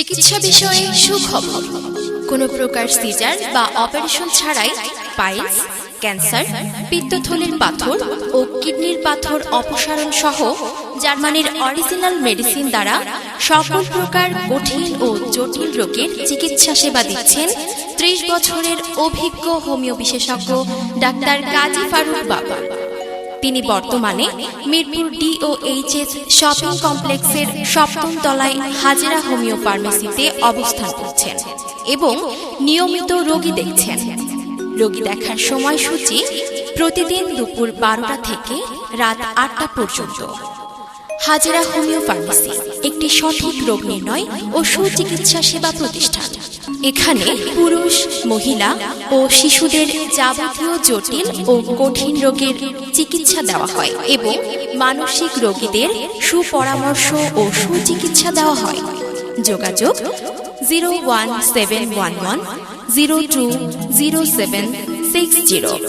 চিকিৎসা বিষয়ে সুখবর। কোনো প্রকার সিজার বা অপারেশন ছাড়াই পাইলস, ক্যান্সার, পিত্তথলির পাথর ও কিডনির পাথর অপসারণ সহ জার্মানির অরিজিনাল মেডিসিন দ্বারা সকল প্রকার কঠিন ও জটিল রোগের চিকিৎসা সেবা দিচ্ছেন ৩০ বছরের অভিজ্ঞ হোমিও বিশেষজ্ঞ ডাক্তার কাজী ফারুক বাবা। তিনি বর্তমানে মিরপুর DOHS শপিং কমপ্লেক্সের ৭ম তলায় হাজেরা হোমিও ফার্মেসিতে অবস্থান করছেন এবং নিয়মিত রোগী দেখছেন। রোগী দেখার সময়সূচি প্রতিদিন দুপুর ১২টা থেকে রাত ৮টা পর্যন্ত। হাজেরা হোমিও ফার্মেসি একটি সঠিক রোগ নির্ণয় ও সুচিকিৎসা সেবা প্রতিষ্ঠান। এখানে পুরুষ, মহিলা ও শিশুদের যাবতীয় জটিল ও কঠিন রোগের চিকিৎসা দেওয়া হয় এবং মানসিক রোগীদের সুপরামর্শ ও সুচিকিৎসা দেওয়া হয়। যোগাযোগ 01711 020760।